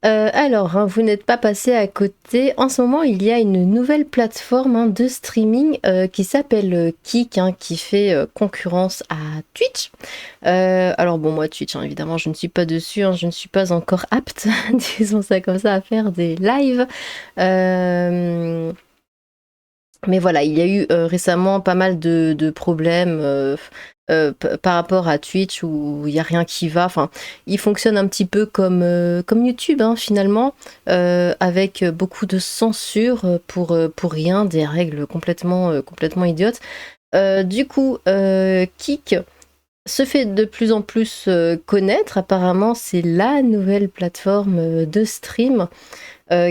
Alors, hein, vous n'êtes pas passé à côté. En ce moment, il y a une nouvelle plateforme, hein, de streaming, qui s'appelle, Kick, hein, qui fait, concurrence à Twitch. Alors bon, moi Twitch, hein, évidemment, je ne suis pas dessus, hein, je ne suis pas encore apte, disons ça comme ça, à faire des lives. Hem mais voilà, il y a eu récemment pas mal de problèmes par rapport à Twitch où il n'y a rien qui va. Enfin, il fonctionne un petit peu comme YouTube, hein, finalement, avec beaucoup de censure pour rien, des règles complètement idiotes. Du coup, Kick se fait de plus en plus connaître. Apparemment, c'est la nouvelle plateforme de stream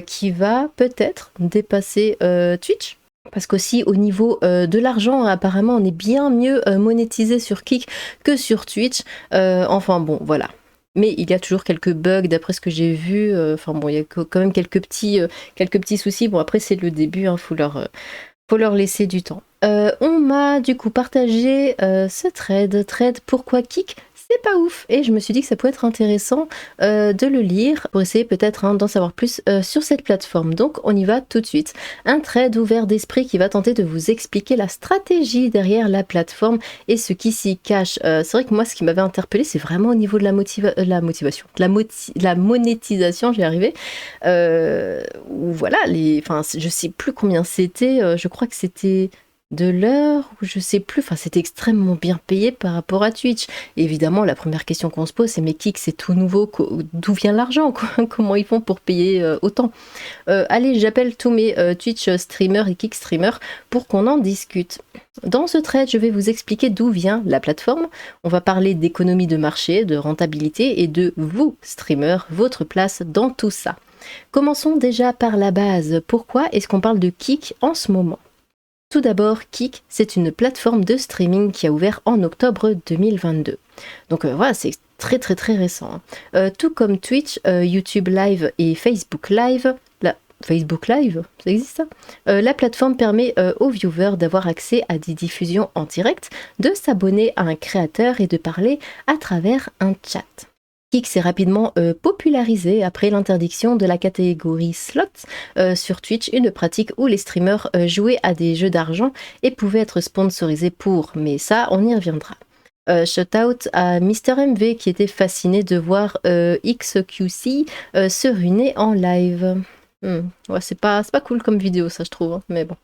qui va peut-être dépasser Twitch. Parce qu'aussi au niveau de l'argent, apparemment, on est bien mieux monétisé sur Kick que sur Twitch. Enfin bon, voilà. Mais il y a toujours quelques bugs d'après ce que j'ai vu. Enfin bon, il y a quand même quelques petits soucis. Bon, après, c'est le début, hein, faut leur laisser du temps. On m'a du coup partagé ce thread pourquoi Kick c'est pas ouf, et je me suis dit que ça pouvait être intéressant de le lire pour essayer peut-être, hein, d'en savoir plus sur cette plateforme. Donc on y va tout de suite. Un thread ouvert d'esprit qui va tenter de vous expliquer la stratégie derrière la plateforme et ce qui s'y cache. C'est vrai que moi ce qui m'avait interpellé, c'est vraiment au niveau de la motivation, de la monétisation, j'y arrivé. Où voilà, enfin, je sais plus combien c'était, je crois que c'était de l'heure, ou je sais plus, enfin c'était extrêmement bien payé par rapport à Twitch. Et évidemment, la première question qu'on se pose, c'est mais Kik, c'est tout nouveau, d'où vient l'argent, quoi? Comment ils font pour payer autant? Allez, j'appelle tous mes Twitch streamers et Kik streamers pour qu'on en discute. Dans ce thread, je vais vous expliquer d'où vient la plateforme. On va parler d'économie de marché, de rentabilité et de vous, streamers, votre place dans tout ça. Commençons déjà par la base. Pourquoi est-ce qu'on parle de Kik en ce moment? Tout d'abord, Kick, c'est une plateforme de streaming qui a ouvert en octobre 2022. Donc voilà, c'est très récent, hein. Tout comme Twitch, YouTube Live et Facebook Live, Facebook Live, ça existe ça? La plateforme permet aux viewers d'avoir accès à des diffusions en direct, de s'abonner à un créateur et de parler à travers un chat. Kick s'est rapidement popularisé après l'interdiction de la catégorie slot sur Twitch, une pratique où les streamers jouaient à des jeux d'argent et pouvaient être sponsorisés pour, mais ça, on y reviendra. Shout out à Mister MV qui était fasciné de voir XQC se ruiner en live. Ouais, c'est pas cool comme vidéo, ça, je trouve, hein, mais bon.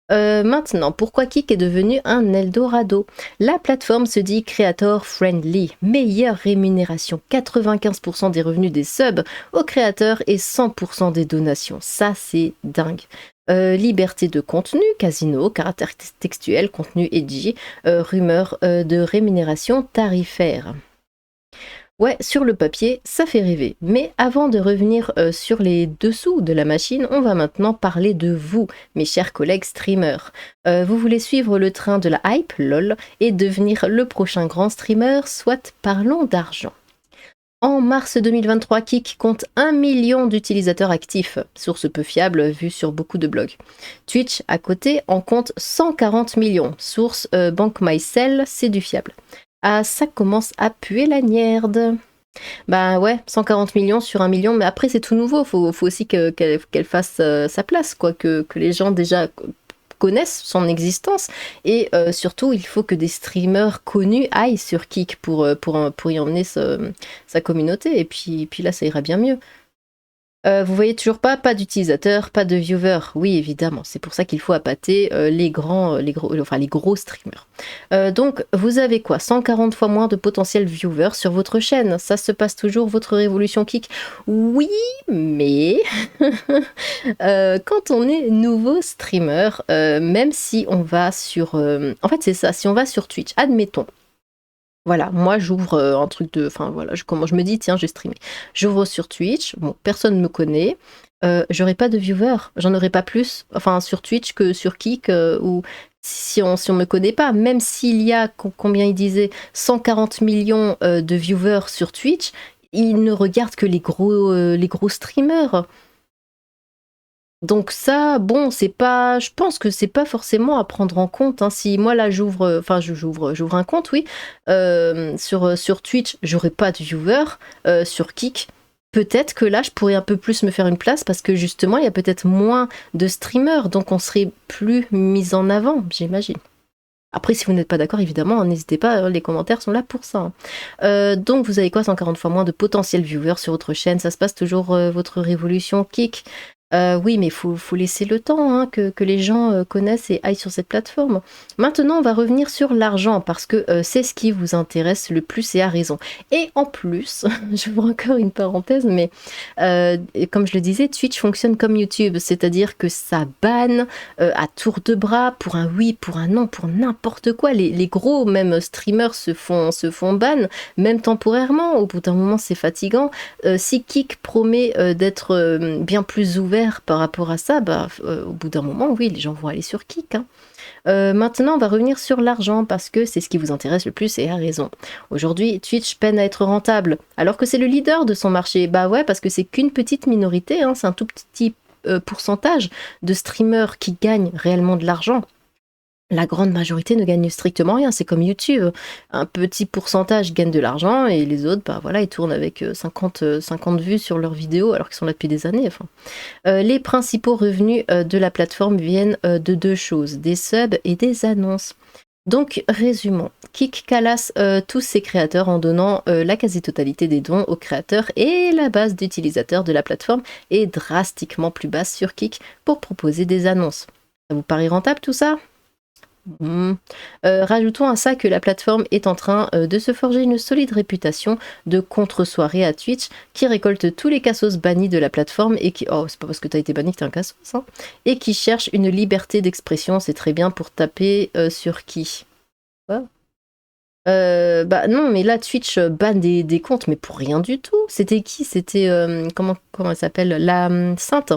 Maintenant, pourquoi Kick est devenu un Eldorado? La plateforme se dit creator friendly, meilleure rémunération, 95% des revenus des subs aux créateurs et 100% des donations. Ça, c'est dingue. Liberté de contenu, casino, caractère textuel, contenu edgy, rumeur de rémunération tarifaire. Ouais, sur le papier, ça fait rêver. Mais avant de revenir sur les dessous de la machine, on va maintenant parler de vous, mes chers collègues streamers. Vous voulez suivre le train de la hype, lol, et devenir le prochain grand streamer, soit parlons d'argent. En mars 2023, Kick compte 1 million d'utilisateurs actifs, source peu fiable vue sur beaucoup de blogs. Twitch, à côté, en compte 140 millions, source BankMyCell, c'est du fiable. Ah, ça commence à puer la merde. Bah ouais, 140 millions sur 1 million, mais après c'est tout nouveau, faut aussi qu'elle fasse sa place, quoi, que les gens déjà connaissent son existence, et surtout il faut que des streamers connus aillent sur Kick pour y emmener sa communauté, et puis là ça ira bien mieux. Vous voyez toujours pas d'utilisateurs, pas de viewers. Oui, évidemment, c'est pour ça qu'il faut appâter les gros streamers. Donc, vous avez quoi? 140 fois moins de potentiels viewers sur votre chaîne. Ça se passe toujours, votre révolution Kick? Oui, mais quand on est nouveau streamer, même si on va sur... En fait, c'est ça, si on va sur Twitch, admettons, voilà, moi j'ouvre un truc de... Enfin voilà, comment je me dis, tiens, je vais streamer. J'ouvre sur Twitch, bon, personne ne me connaît, j'aurai pas de viewers, j'en aurai pas plus, enfin sur Twitch que sur Kick, ou si on me connaît pas, même s'il y a, combien il disait, 140 millions de viewers sur Twitch, ils ne regardent que les gros streamers. Donc ça, bon, c'est pas, je pense que c'est pas forcément à prendre en compte, hein. Si moi là j'ouvre un compte, oui, sur Twitch, j'aurai pas de viewers, sur Kick, peut-être que là, je pourrais un peu plus me faire une place parce que justement, il y a peut-être moins de streamers, donc on serait plus mis en avant, j'imagine. Après, si vous n'êtes pas d'accord, évidemment, n'hésitez pas, les commentaires sont là pour ça, hein. Donc vous avez quoi, 140 fois moins de potentiels viewers sur votre chaîne, ça se passe toujours, votre révolution Kick? Oui, mais faut laisser le temps, hein, que les gens, connaissent et aillent sur cette plateforme. Maintenant, on va revenir sur l'argent parce que, c'est ce qui vous intéresse le plus et à raison. Et en plus, j'ouvre encore une parenthèse, mais, et comme je le disais, Twitch fonctionne comme YouTube, c'est-à-dire que ça banne, à tour de bras, pour un oui, pour un non, pour n'importe quoi. Les gros même streamers se font ban, même temporairement. Au bout d'un moment, c'est fatigant. Si Kick promet, d'être, bien plus ouvert par rapport à ça, au bout d'un moment, oui, les gens vont aller sur Kick, hein. Maintenant, on va revenir sur l'argent parce que c'est ce qui vous intéresse le plus et à raison. Aujourd'hui, Twitch peine à être rentable, alors que c'est le leader de son marché. Bah ouais, parce que c'est qu'une petite minorité, hein, c'est un tout petit pourcentage de streamers qui gagnent réellement de l'argent. La grande majorité ne gagne strictement rien, c'est comme YouTube. Un petit pourcentage gagne de l'argent et les autres, bah voilà, ils tournent avec 50 vues sur leurs vidéos alors qu'ils sont là depuis des années. Enfin. Les principaux revenus de la plateforme viennent de deux choses, des subs et des annonces. Donc, résumons. Kick calasse tous ses créateurs en donnant la quasi-totalité des dons aux créateurs et la base d'utilisateurs de la plateforme est drastiquement plus basse sur Kick pour proposer des annonces. Ça vous paraît rentable tout ça ? Rajoutons à ça que la plateforme est en train de se forger une solide réputation de contre-soirée à Twitch qui récolte tous les cassos bannis de la plateforme et qui... Oh, c'est pas parce que t'as été banni que t'es un cassos, hein. Et qui cherche une liberté d'expression, c'est très bien pour taper sur qui. Quoi ? Bah non, mais là Twitch banne des comptes, mais pour rien du tout. C'était qui ? C'était... comment elle s'appelle ? La Sainte.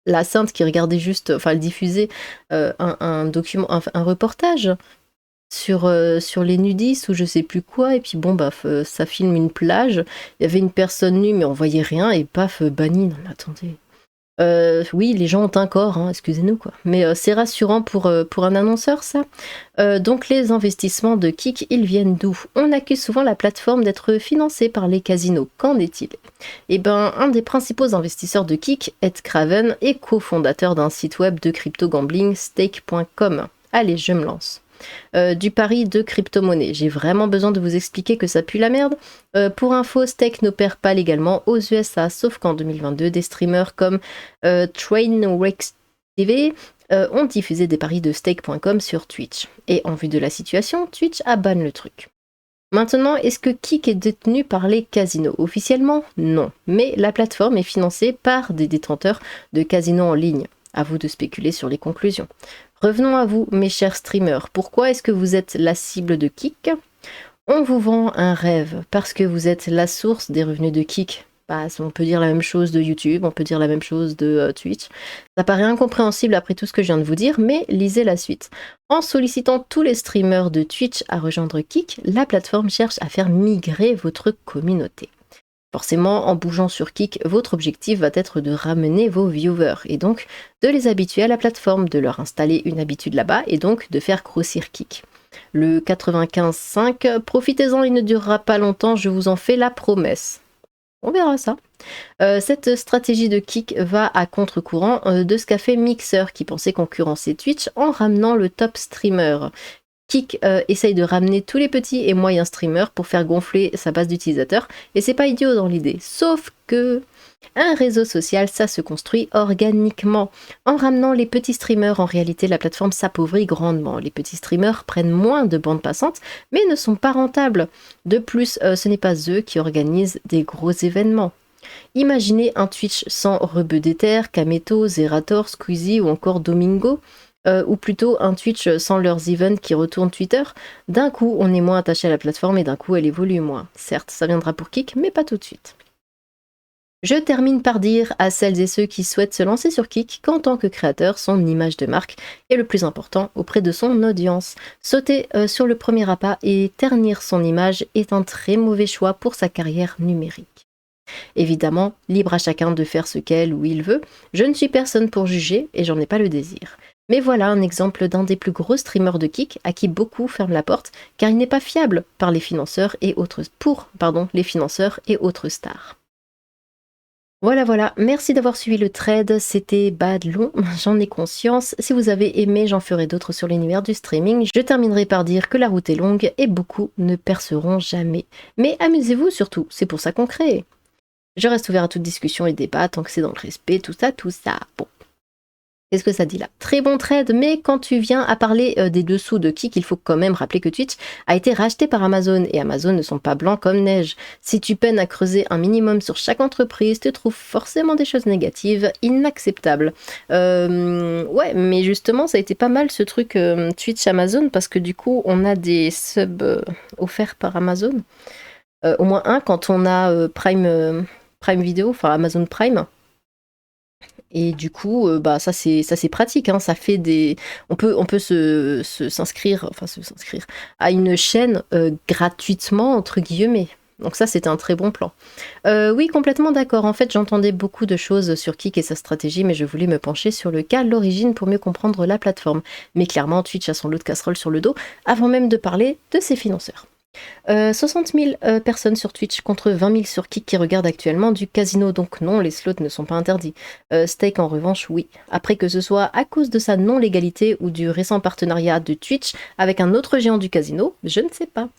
La Sainte qui regardait juste, enfin elle diffusait un document, un reportage sur les nudistes ou je sais plus quoi, et puis bon ça filme une plage, il y avait une personne nue mais on voyait rien et paf, banni. Non mais attendez. Oui, les gens ont un corps, hein, excusez-nous quoi. Mais c'est rassurant pour un annonceur ça. Donc les investissements de Kick, ils viennent d'où ? On accuse souvent la plateforme d'être financée par les casinos. Qu'en est-il ? Eh ben, un des principaux investisseurs de Kick, Ed Craven, est cofondateur d'un site web de crypto-gambling, stake.com. Allez, je me lance. Du pari de crypto-monnaie. J'ai vraiment besoin de vous expliquer que ça pue la merde. Pour info, Stake n'opère pas légalement aux USA, sauf qu'en 2022, des streamers comme Trainwreck TV ont diffusé des paris de Stake.com sur Twitch. Et en vue de la situation, Twitch a ban le truc. Maintenant, est-ce que Kick est détenu par les casinos ? Officiellement, non. Mais la plateforme est financée par des détenteurs de casinos en ligne. À vous de spéculer sur les conclusions. Revenons à vous, mes chers streamers. Pourquoi est-ce que vous êtes la cible de Kick ? On vous vend un rêve parce que vous êtes la source des revenus de Kick. On peut dire la même chose de YouTube, on peut dire la même chose de Twitch. Ça paraît incompréhensible après tout ce que je viens de vous dire, mais lisez la suite. En sollicitant tous les streamers de Twitch à rejoindre Kick, la plateforme cherche à faire migrer votre communauté. Forcément, en bougeant sur Kick, votre objectif va être de ramener vos viewers et donc de les habituer à la plateforme, de leur installer une habitude là-bas et donc de faire grossir Kick. Le 95.5, profitez-en, il ne durera pas longtemps, je vous en fais la promesse. On verra ça. Cette stratégie de Kick va à contre-courant de ce qu'a fait Mixer qui pensait concurrencer Twitch en ramenant le top streamer. Kick essaye de ramener tous les petits et moyens streamers pour faire gonfler sa base d'utilisateurs et c'est pas idiot dans l'idée. Sauf que un réseau social, ça se construit organiquement. En ramenant les petits streamers, en réalité, la plateforme s'appauvrit grandement. Les petits streamers prennent moins de bandes passantes, mais ne sont pas rentables. De plus, ce n'est pas eux qui organisent des gros événements. Imaginez un Twitch sans Rebeu d'Ether, Kameto, Zerator, Squeezie ou encore Domingo, ou plutôt un Twitch sans leurs events qui retournent Twitter. D'un coup, on est moins attaché à la plateforme et d'un coup, elle évolue moins. Certes, ça viendra pour Kick, mais pas tout de suite. Je termine par dire à celles et ceux qui souhaitent se lancer sur Kick qu'en tant que créateur, son image de marque est le plus important auprès de son audience. Sauter sur le premier appât et ternir son image est un très mauvais choix pour sa carrière numérique. Évidemment, libre à chacun de faire ce qu'elle ou il veut, je ne suis personne pour juger et j'en ai pas le désir. Mais voilà un exemple d'un des plus gros streamers de Kick à qui beaucoup ferment la porte car il n'est pas fiable pour les financeurs et autres stars. Voilà, voilà. Merci d'avoir suivi le trade. C'était bad long, j'en ai conscience. Si vous avez aimé, j'en ferai d'autres sur l'univers du streaming. Je terminerai par dire que la route est longue et beaucoup ne perceront jamais. Mais amusez-vous surtout, c'est pour ça qu'on crée. Je reste ouvert à toute discussion et débat tant que c'est dans le respect, tout ça, tout ça. Bon. Qu'est-ce que ça dit là? Très bon trade, mais quand tu viens à parler des dessous de Kik, il faut quand même rappeler que Twitch a été racheté par Amazon et Amazon ne sont pas blancs comme neige. Si tu peines à creuser un minimum sur chaque entreprise, tu trouves forcément des choses négatives, inacceptables. Ouais, mais justement, ça a été pas mal ce truc Twitch Amazon parce que du coup, on a des subs offerts par Amazon. Au moins un quand on a Prime Video, enfin Amazon Prime. Et du coup, bah ça c'est pratique, hein, ça fait des. On peut s'inscrire, enfin s'inscrire à une chaîne gratuitement entre guillemets. Donc ça c'était un très bon plan. Oui, complètement d'accord. En fait, j'entendais beaucoup de choses sur Kik et sa stratégie, mais je voulais me pencher sur le cas, l'origine pour mieux comprendre la plateforme. Mais clairement, Twitch a son lot de casseroles sur le dos, avant même de parler de ses financeurs. 60 000 personnes sur Twitch contre 20 000 sur Kik qui regardent actuellement du casino, donc non, les slots ne sont pas interdits. Steak en revanche, oui. Après que ce soit à cause de sa non-légalité ou du récent partenariat de Twitch avec un autre géant du casino, je ne sais pas.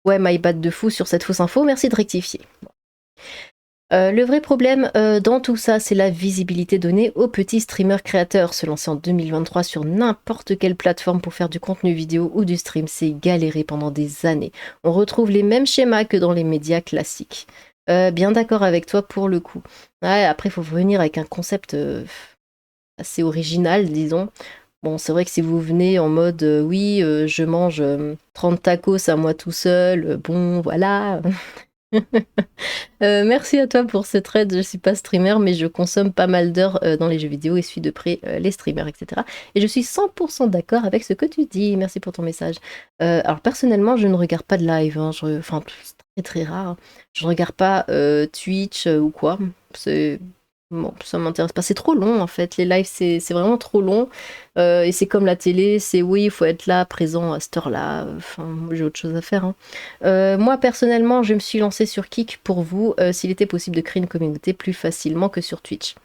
Ouais, my bad de fou sur cette fausse info, merci de rectifier. Le vrai problème dans tout ça, c'est la visibilité donnée aux petits streamers créateurs. Se lancer en 2023 sur n'importe quelle plateforme pour faire du contenu vidéo ou du stream, c'est galérer pendant des années. On retrouve les mêmes schémas que dans les médias classiques. Bien d'accord avec toi pour le coup. Ouais, après, il faut venir avec un concept assez original, disons. Bon, c'est vrai que si vous venez en mode oui, je mange 30 tacos à moi tout seul, bon, voilà. Merci à toi pour ce trade. Je suis pas streamer, mais je consomme pas mal d'heures dans les jeux vidéo et suis de près les streamers, etc. Et je suis 100% d'accord avec ce que tu dis. Merci pour ton message. Alors personnellement, je ne regarde pas de live. Hein. Enfin, c'est très très rare. Je ne regarde pas Twitch ou quoi. C'est bon, ça m'intéresse pas. C'est trop long en fait. Les lives, c'est vraiment trop long. Et c'est comme la télé, c'est oui, il faut être là, présent à cette heure-là. Enfin, moi, j'ai autre chose à faire. Hein. Moi, personnellement, je me suis lancée sur Kik pour vous, s'il était possible de créer une communauté plus facilement que sur Twitch.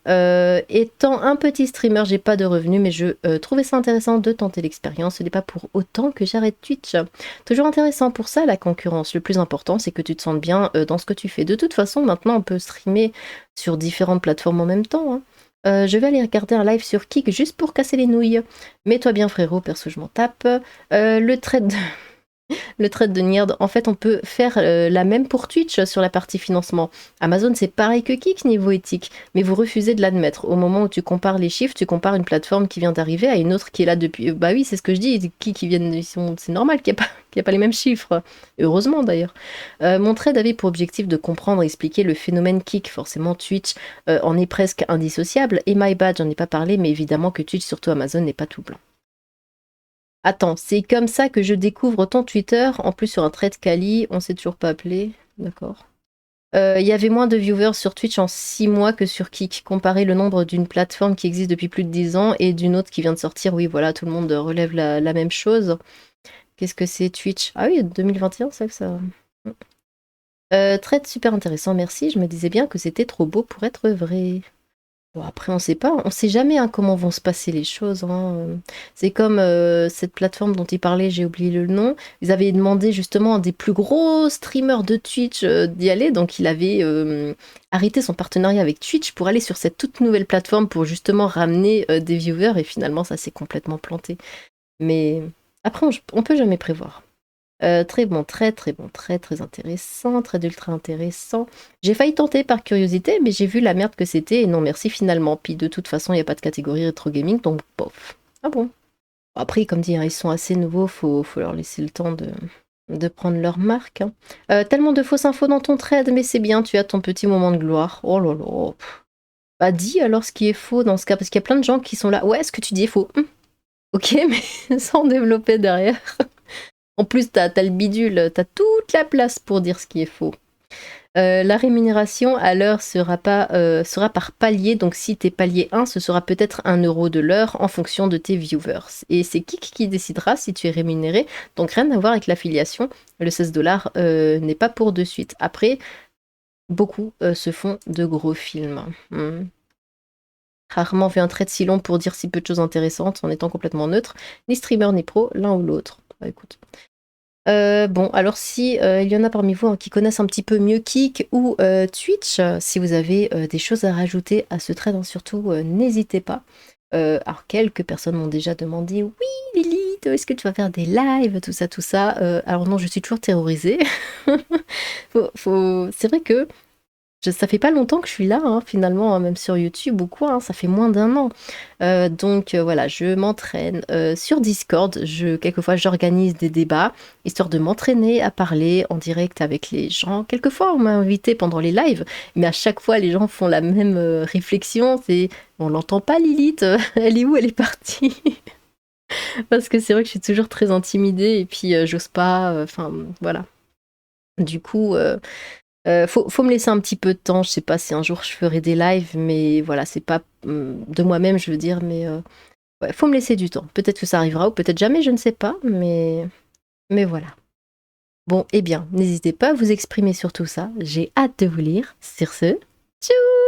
Étant un petit streamer, j'ai pas de revenus, mais je trouvais ça intéressant de tenter l'expérience. Ce n'est pas pour autant que j'arrête Twitch. Toujours intéressant pour ça, la concurrence. Le plus important, c'est que tu te sentes bien dans ce que tu fais. De toute façon, maintenant, on peut streamer sur différentes plateformes en même temps. Hein. Je vais aller regarder un live sur Kik juste pour casser les nouilles. Mets-toi bien, frérot, perso, je m'en tape. Le trade de... Le trade de Nird, en fait, on peut faire la même pour Twitch sur la partie financement. Amazon, c'est pareil que Kik niveau éthique, mais vous refusez de l'admettre. Au moment où tu compares les chiffres, tu compares une plateforme qui vient d'arriver à une autre qui est là depuis. Bah oui, c'est ce que je dis. Kik qui viennent, c'est normal qu'il n'y a pas les mêmes chiffres. Heureusement d'ailleurs. Mon trade avait pour objectif de comprendre et expliquer le phénomène Kik. Forcément, Twitch en est presque indissociable. Et my bad, j'en ai pas parlé, mais évidemment que Twitch, surtout Amazon, n'est pas tout blanc. Attends, c'est comme ça que je découvre ton Twitter, en plus sur un trait de Kali, on s'est toujours pas appelé, d'accord. Il y avait moins de viewers sur Twitch en 6 mois que sur Kik. Comparez le nombre d'une plateforme qui existe depuis plus de 10 ans et d'une autre qui vient de sortir. Oui, voilà, tout le monde relève la même chose. Qu'est-ce que c'est Twitch? Ah oui, 2021, c'est que ça... Trade super intéressant, merci. Je me disais bien que c'était trop beau pour être vrai. Bon, après, on sait pas, on sait jamais hein, comment vont se passer les choses. Hein. C'est comme cette plateforme dont il parlait, j'ai oublié le nom. Ils avaient demandé justement à des plus gros streamers de Twitch d'y aller, donc il avait arrêté son partenariat avec Twitch pour aller sur cette toute nouvelle plateforme pour justement ramener des viewers, et finalement ça s'est complètement planté. Mais après, on peut jamais prévoir. Très bon, très intéressant, très ultra intéressant. J'ai failli tenter par curiosité, mais j'ai vu la merde que c'était et non merci finalement. Puis de toute façon, il n'y a pas de catégorie rétro gaming, donc bof. Ah bon. Après, comme dit, hein, ils sont assez nouveaux, faut leur laisser le temps de prendre leur marque. Hein. Tellement de fausses infos dans ton trade, mais c'est bien, tu as ton petit moment de gloire. Oh là là. Bah dis alors ce qui est faux dans ce cas, parce qu'il y a plein de gens qui sont là. Ouais, ce que tu dis est faux. Ok, mais sans développer derrière. En plus, t'as le bidule, t'as toute la place pour dire ce qui est faux. La rémunération à l'heure sera par palier, donc si t'es palier 1, ce sera peut-être 1 € de l'heure en fonction de tes viewers. Et c'est Kik qui décidera si tu es rémunéré, donc rien à voir avec l'affiliation. Le 16 $ n'est pas pour de suite. Après, beaucoup se font de gros films. Rarement vu un trait si long pour dire si peu de choses intéressantes en étant complètement neutre, ni streamer ni pro, l'un ou l'autre. Bah, écoute. Bon, alors si il y en a parmi vous qui connaissent un petit peu mieux Kik ou Twitch, si vous avez des choses à rajouter à ce thread, surtout, n'hésitez pas. Alors quelques personnes m'ont déjà demandé: «Oui Lilith, est-ce que tu vas faire des lives?» tout ça, tout ça. Alors non, je suis toujours terrorisée. C'est vrai que ça fait pas longtemps que je suis là, finalement, même sur YouTube ou quoi, ça fait moins d'un an. Donc voilà, je m'entraîne sur Discord. Quelquefois, j'organise des débats, histoire de m'entraîner à parler en direct avec les gens. Quelquefois, on m'a invité pendant les lives, mais à chaque fois, les gens font la même réflexion. C'est: «On l'entend pas Lilith, elle est où? Elle est partie?» Parce que c'est vrai que je suis toujours très intimidée et puis j'ose pas, enfin voilà. Du coup, faut me laisser un petit peu de temps. Je sais pas si un jour je ferai des lives, mais voilà, c'est pas de moi-même, je veux dire, mais ouais, faut me laisser du temps. Peut-être que ça arrivera ou peut-être jamais, je ne sais pas, mais voilà. Bon, eh bien, n'hésitez pas à vous exprimer sur tout ça. J'ai hâte de vous lire. Sur ce, tchou!